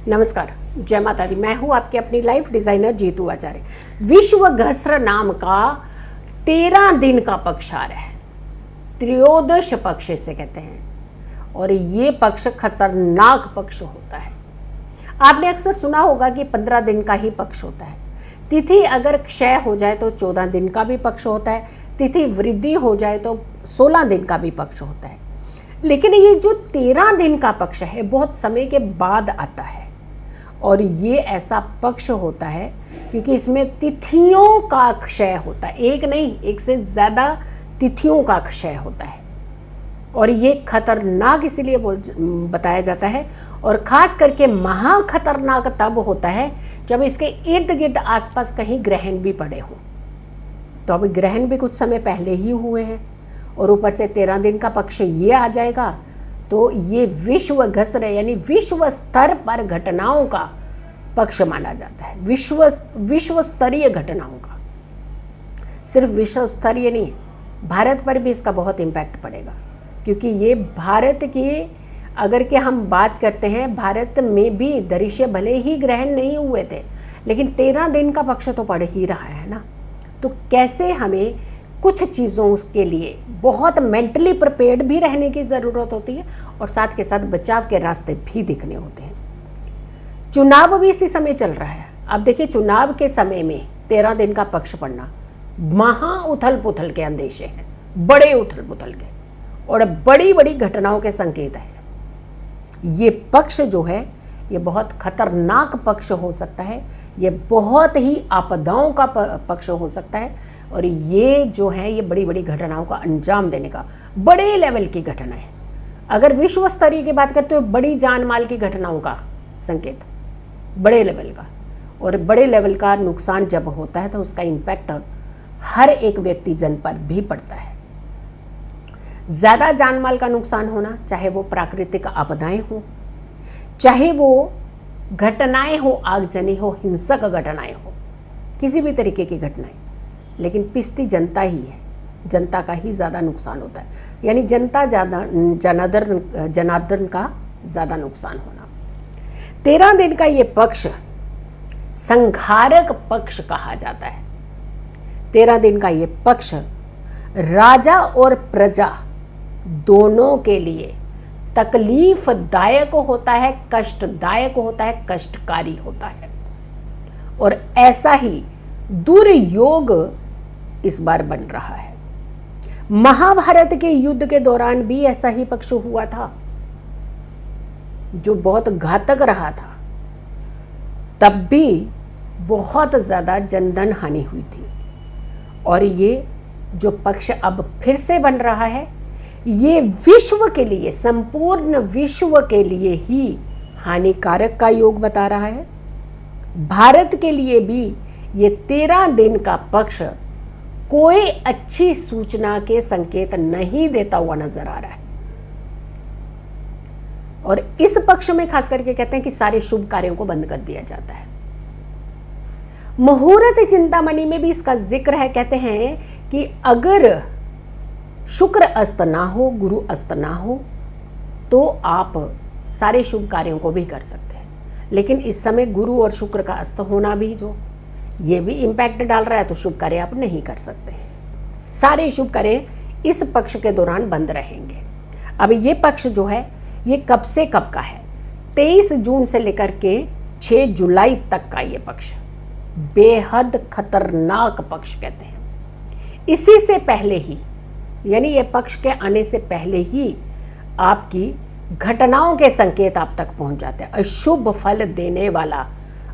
नमस्कार, जय माता दी। मैं हूँ आपके अपनी लाइफ डिजाइनर जीतू आचार्य। विश्व घस्र नाम का 13 दिन का पक्ष आ रहा है, त्रयोदश पक्ष इसे कहते हैं। और ये पक्ष खतरनाक पक्ष होता है। आपने अक्सर सुना होगा कि 15 दिन का ही पक्ष होता है। तिथि अगर क्षय हो जाए तो 14 दिन का भी पक्ष होता है, तिथि वृद्धि हो जाए तो 16 दिन का भी पक्ष होता है। लेकिन ये जो 13 दिन का पक्ष है बहुत समय के बाद आता है, और ये ऐसा पक्ष होता है क्योंकि इसमें तिथियों का क्षय होता है। एक नहीं, एक से ज़्यादा तिथियों का क्षय होता है। और ये खतरनाक इसीलिए बताया जाता है, और ख़ास करके महा खतरनाक तब होता है जब इसके इर्द गिर्द आसपास कहीं ग्रहण भी पड़े हों। तो अभी ग्रहण भी कुछ समय पहले ही हुए हैं, और ऊपर से 13 दिन का पक्ष ये आ जाएगा, तो ये विश्व घस्र यानी विश्व स्तर पर घटनाओं का पक्ष माना जाता है। विश्व स्तरीय घटनाओं का, सिर्फ विश्व स्तरीय नहीं, भारत पर भी इसका बहुत इम्पैक्ट पड़ेगा। क्योंकि ये भारत की अगर कि हम बात करते हैं, भारत में भी दृश्य भले ही ग्रहण नहीं हुए थे, लेकिन 13 दिन का पक्ष तो पड़ ही रहा है ना। तो कैसे हमें कुछ चीज़ों के लिए बहुत मेंटली प्रिपेयर्ड भी रहने की ज़रूरत होती है, और साथ के साथ बचाव के रास्ते भी दिखने होते हैं। चुनाव भी इसी समय चल रहा है। अब देखिए, चुनाव के समय में 13 दिन का पक्ष पड़ना महा उथल पुथल के अंदेशे हैं, बड़े उथल पुथल के और बड़ी बड़ी घटनाओं के संकेत है। ये पक्ष जो है ये बहुत खतरनाक पक्ष हो सकता है, ये बहुत ही आपदाओं का पक्ष हो सकता है, और ये जो है ये बड़ी बड़ी घटनाओं का अंजाम देने का, बड़े लेवल की घटना है। अगर विश्व स्तरीय की बात करते हो, बड़ी जान माल की घटनाओं का संकेत, बड़े लेवल का। और बड़े लेवल का नुकसान जब होता है तो उसका इम्पैक्ट हर एक व्यक्ति जन पर भी पड़ता है। ज़्यादा जान माल का नुकसान होना, चाहे वो प्राकृतिक आपदाएं हो, चाहे वो घटनाएं हो, आगजनी हो, हिंसक घटनाएं हो, किसी भी तरीके की घटनाएं, लेकिन पिसती जनता ही है, जनता का ही ज़्यादा नुकसान होता है। यानी जनता ज़्यादा, जनार्दन का ज़्यादा नुकसान होना। 13 दिन का ये पक्ष संहारक पक्ष कहा जाता है। 13 दिन का ये पक्ष राजा और प्रजा दोनों के लिए तकलीफदायक होता है, कष्टदायक होता है, कष्टकारी होता है। और ऐसा ही दुर्योग इस बार बन रहा है। महाभारत के युद्ध के दौरान भी ऐसा ही पक्ष हुआ था, जो बहुत घातक रहा था। तब भी बहुत ज़्यादा जनधन हानि हुई थी। और ये जो पक्ष अब फिर से बन रहा है, ये विश्व के लिए, संपूर्ण विश्व के लिए ही हानिकारक का योग बता रहा है। भारत के लिए भी ये 13 दिन का पक्ष कोई अच्छी सूचना के संकेत नहीं देता हुआ नजर आ रहा है। और इस पक्ष में खास करके कहते हैं कि सारे शुभ कार्यों को बंद कर दिया जाता है। मुहूर्त चिंतामणि में भी इसका जिक्र है। कहते हैं कि अगर शुक्र अस्त ना हो, गुरु अस्त ना हो, तो आप सारे शुभ कार्यों को भी कर सकते हैं। लेकिन इस समय गुरु और शुक्र का अस्त होना भी जो ये भी इम्पैक्ट डाल रहा है, तो शुभ कार्य आप नहीं कर सकते हैं। सारे शुभ कार्य इस पक्ष के दौरान बंद रहेंगे। अब ये पक्ष जो है ये कब से कब का है? 23 जून से लेकर के 6 जुलाई तक का ये पक्ष बेहद खतरनाक पक्ष कहते हैं। इसी से पहले ही, यानी ये पक्ष के आने से पहले ही आपकी घटनाओं के संकेत आप तक पहुंच जाते हैं। अशुभ फल देने वाला,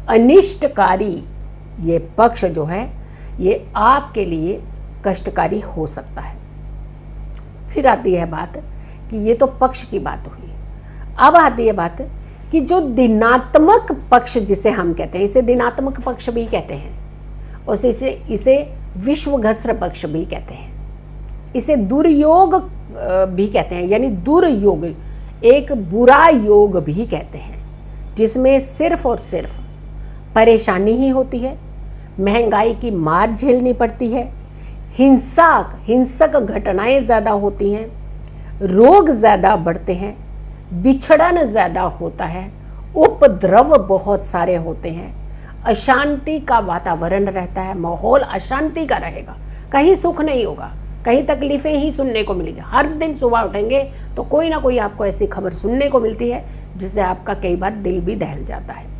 अनिष्टकारी ये पक्ष जो है ये आपके लिए कष्टकारी हो सकता है। फिर आती है बात कि ये तो पक्ष की बात हुई। अब आती है बात कि जो दिनात्मक पक्ष जिसे हम कहते हैं, इसे दिनात्मक पक्ष भी कहते हैं, और इसे विश्व घस्र पक्ष भी कहते हैं, इसे दुर्योग भी कहते हैं। यानी दुर्योग एक बुरा योग भी कहते हैं, जिसमें सिर्फ और सिर्फ परेशानी ही होती है, महंगाई की मार झेलनी पड़ती है, हिंसक घटनाएं ज़्यादा होती हैं, रोग ज़्यादा बढ़ते हैं, बिछड़न ज़्यादा होता है उपद्रव बहुत सारे होते हैं, अशांति का वातावरण रहता है, माहौल अशांति का रहेगा, कहीं सुख नहीं होगा, कहीं तकलीफें ही सुनने को मिलेंगी। हर दिन सुबह उठेंगे तो कोई ना कोई आपको ऐसी खबर सुनने को मिलती है जिससे आपका कई बार दिल भी दहल जाता है।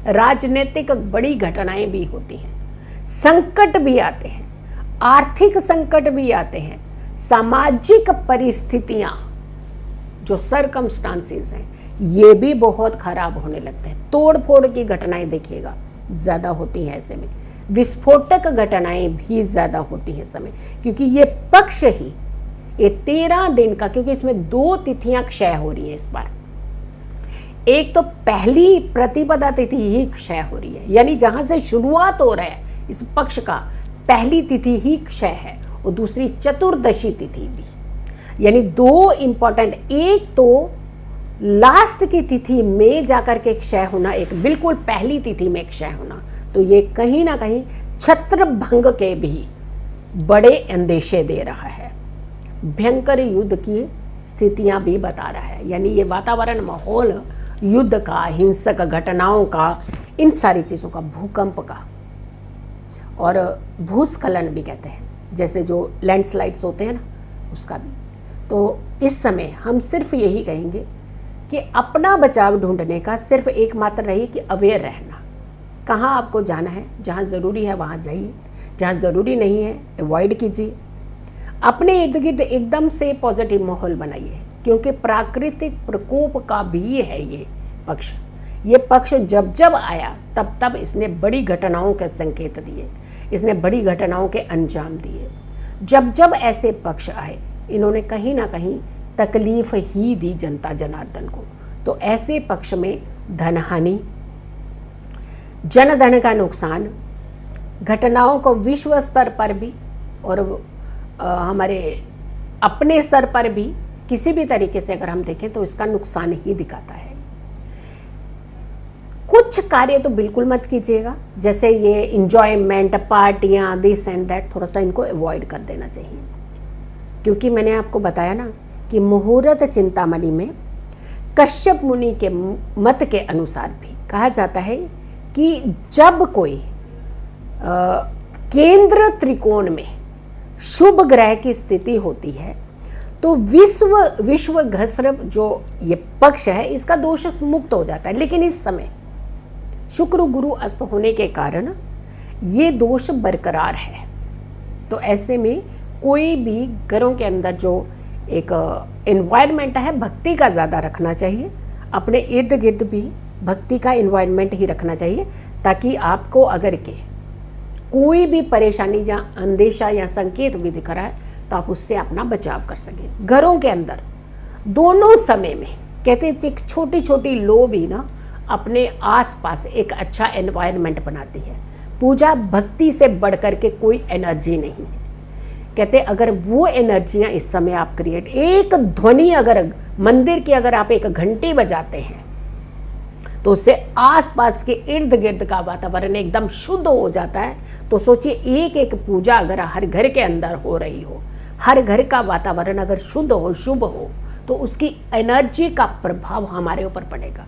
राजनीतिक बड़ी घटनाएं भी होती हैं, संकट भी आते हैं, आर्थिक संकट भी आते हैं, सामाजिक परिस्थितियां जो सर्कमस्टांसेस हैं ये भी बहुत खराब होने लगते हैं। तोड़ फोड़ की घटनाएं देखिएगा ज़्यादा होती हैं ऐसे में, विस्फोटक घटनाएं भी ज़्यादा होती हैं समय, क्योंकि ये पक्ष ही ये 13 दिन का, क्योंकि इसमें 2 तिथियां क्षय हो रही है इस बार। एक तो पहली प्रतिपदा तिथि ही क्षय हो रही है, यानी जहां से शुरुआत हो रहा है इस पक्ष का पहली तिथि ही क्षय है, और दूसरी चतुर्दशी तिथि भी, यानी 2 इंपॉर्टेंट, एक तो लास्ट की तिथि में जाकर के क्षय होना, एक बिल्कुल पहली तिथि में क्षय होना, तो ये कहीं ना कहीं छत्र भंग के भी बड़े अंदेशे दे रहा है, भयंकर युद्ध की स्थितियां भी बता रहा है। यानी ये वातावरण, माहौल युद्ध का, हिंसक घटनाओं का, इन सारी चीज़ों का, भूकंप का और भूस्खलन भी कहते हैं, जैसे जो लैंडस्लाइड्स होते हैं ना, उसका भी। तो इस समय हम सिर्फ यही कहेंगे कि अपना बचाव ढूंढने का सिर्फ एकमात्र रही कि अवेयर रहना। कहाँ आपको जाना है, जहाँ ज़रूरी है वहाँ जाइए, जहाँ ज़रूरी नहीं है अवॉइड कीजिए। अपने इर्द गिर्द एकदम से पॉजिटिव माहौल बनाइए, क्योंकि प्राकृतिक प्रकोप का भी है ये पक्ष। ये पक्ष जब जब आया तब तब इसने बड़ी घटनाओं के संकेत दिए, इसने बड़ी घटनाओं के अंजाम दिए। जब जब ऐसे पक्ष आए इन्होंने कहीं ना कहीं तकलीफ ही दी जनता जनार्दन को। तो ऐसे पक्ष में धन हानि, जनधन का नुकसान, घटनाओं को विश्व स्तर पर भी और हमारे अपने स्तर पर भी किसी भी तरीके से अगर हम देखें तो इसका नुकसान ही दिखाता है। कुछ कार्य तो बिल्कुल मत कीजिएगा, जैसे ये इंजॉयमेंट, पार्टियां, दिस एंड दैट, थोड़ा सा इनको अवॉइड कर देना चाहिए। क्योंकि मैंने आपको बताया ना कि मुहूर्त चिंतामणि में कश्यप मुनि के मत के अनुसार भी कहा जाता है कि जब कोई केंद्र त्रिकोण में शुभ ग्रह की स्थिति होती है तो विश्व घस्र जो ये पक्ष है इसका दोष मुक्त हो जाता है। लेकिन इस समय शुक्र गुरु अस्त होने के कारण ये दोष बरकरार है। तो ऐसे में कोई भी घरों के अंदर जो एक एनवायरनमेंट है भक्ति का ज़्यादा रखना चाहिए, अपने इर्द गिर्द भी भक्ति का एनवायरनमेंट ही रखना चाहिए, ताकि आपको अगर के कोई भी परेशानी या अंदेशा या संकेत भी दिख रहा है तो आप उससे अपना बचाव कर सकें। घरों के अंदर दोनों समय में कहते हैं कि छोटी छोटी लो भी ना अपने आसपास एक अच्छा एनवायरनमेंट बनाती है। पूजा भक्ति से बढ़कर के कोई एनर्जी नहीं है। कहते अगर वो एनर्जियां इस समय आप क्रिएट, एक ध्वनि अगर मंदिर की अगर आप एक घंटी बजाते हैं तो उससे आसपास के इर्द गिर्द का वातावरण एकदम शुद्ध हो जाता है। तो सोचिए एक एक पूजा अगर हर घर के अंदर हो रही हो, हर घर का वातावरण अगर शुद्ध हो, शुभ हो, तो उसकी एनर्जी का प्रभाव हमारे ऊपर पड़ेगा।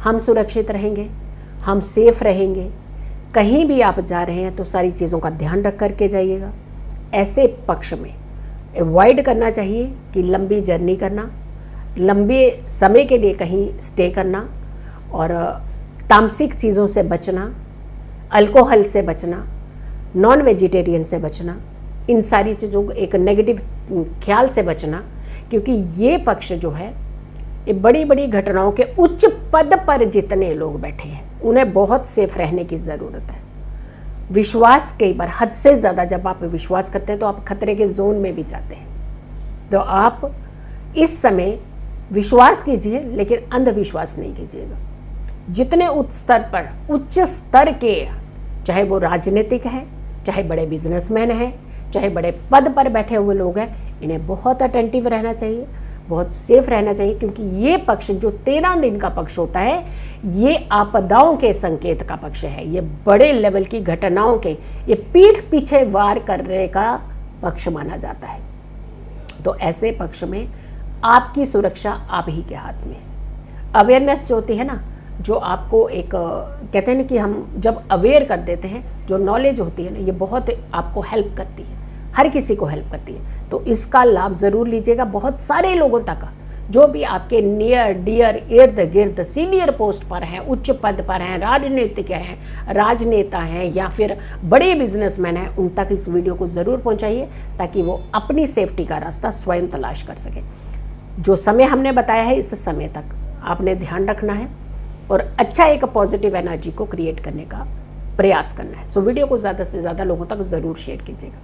हम सुरक्षित रहेंगे, हम सेफ रहेंगे। कहीं भी आप जा रहे हैं तो सारी चीज़ों का ध्यान रख करके जाइएगा। ऐसे पक्ष में अवॉइड करना चाहिए कि लंबी जर्नी करना, लंबे समय के लिए कहीं स्टे करना, और तामसिक चीज़ों से बचना, अल्कोहल से बचना, नॉन वेजिटेरियन से बचना, इन सारी चीज़ों को एक नेगेटिव ख्याल से बचना। क्योंकि ये पक्ष जो है ये बड़ी बड़ी घटनाओं के उच्च पद पर जितने लोग बैठे हैं उन्हें बहुत सेफ रहने की ज़रूरत है। विश्वास कई बार हद से ज़्यादा जब आप विश्वास करते हैं तो आप खतरे के जोन में भी जाते हैं। तो आप इस समय विश्वास कीजिए, लेकिन अंधविश्वास नहीं कीजिएगा। जितने उच्च स्तर के, चाहे वो राजनीतिक है, चाहे बड़े बिजनेसमैन हैं, चाहे बड़े पद पर बैठे हुए लोग हैं, इन्हें बहुत अटेंटिव रहना चाहिए, बहुत सेफ रहना चाहिए। क्योंकि ये पक्ष जो 13 दिन का पक्ष होता है ये आपदाओं के संकेत का पक्ष है। ये बड़े लेवल की घटनाओं के, ये पीठ पीछे वार करने का पक्ष माना जाता है। तो ऐसे पक्ष में आपकी सुरक्षा आप ही के हाथ में है। अवेयरनेस जो होती है ना, जो आपको एक कहते हैं ना कि हम जब अवेयर कर देते हैं, जो नॉलेज होती है ना, ये बहुत आपको हेल्प करती है, हर किसी को हेल्प करती है। तो इसका लाभ ज़रूर लीजिएगा। बहुत सारे लोगों तक, जो भी आपके नियर डियर इर्द गिर्द सीनियर पोस्ट पर हैं, उच्च पद पर हैं, राजनीतिक हैं, राजनेता हैं या फिर बड़े बिजनेसमैन हैं, उन तक इस वीडियो को ज़रूर पहुंचाइए ताकि वो अपनी सेफ्टी का रास्ता स्वयं तलाश कर सकें। जो समय हमने बताया है, इस समय तक आपने ध्यान रखना है और अच्छा एक पॉजिटिव एनर्जी को क्रिएट करने का प्रयास करना है। सो वीडियो को ज़्यादा से ज़्यादा लोगों तक ज़रूर शेयर कीजिएगा।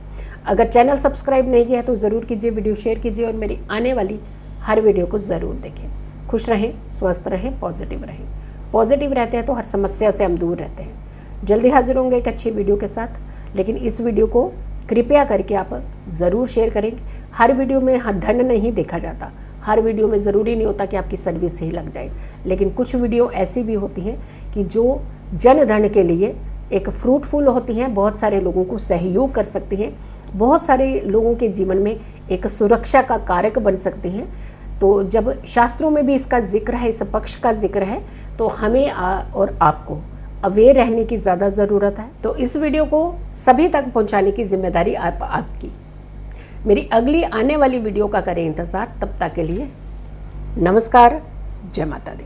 अगर चैनल सब्सक्राइब नहीं किया है तो ज़रूर कीजिए, वीडियो शेयर कीजिए और मेरी आने वाली हर वीडियो को ज़रूर देखें। खुश रहें, स्वस्थ रहें, पॉजिटिव रहें। पॉजिटिव रहते हैं तो हर समस्या से हम दूर रहते हैं। जल्दी हाजिर होंगे एक अच्छी वीडियो के साथ, लेकिन इस वीडियो को कृपया करके आप ज़रूर शेयर करेंगे। हर वीडियो में धन नहीं देखा जाता, हर वीडियो में ज़रूरी नहीं होता कि आपकी सर्विस ही लग जाए, लेकिन कुछ वीडियो ऐसी भी होती हैं कि जो जन धन के लिए एक फ्रूटफुल होती हैं, बहुत सारे लोगों को सहयोग कर सकती हैं, बहुत सारे लोगों के जीवन में एक सुरक्षा का कारक बन सकती हैं। तो जब शास्त्रों में भी इसका जिक्र है, इस पक्ष का जिक्र है, तो हमें और आपको अवेयर रहने की ज़्यादा ज़रूरत है। तो इस वीडियो को सभी तक पहुंचाने की जिम्मेदारी आपकी। मेरी अगली आने वाली वीडियो का करें इंतज़ार। तब तक के लिए नमस्कार, जय माता दी।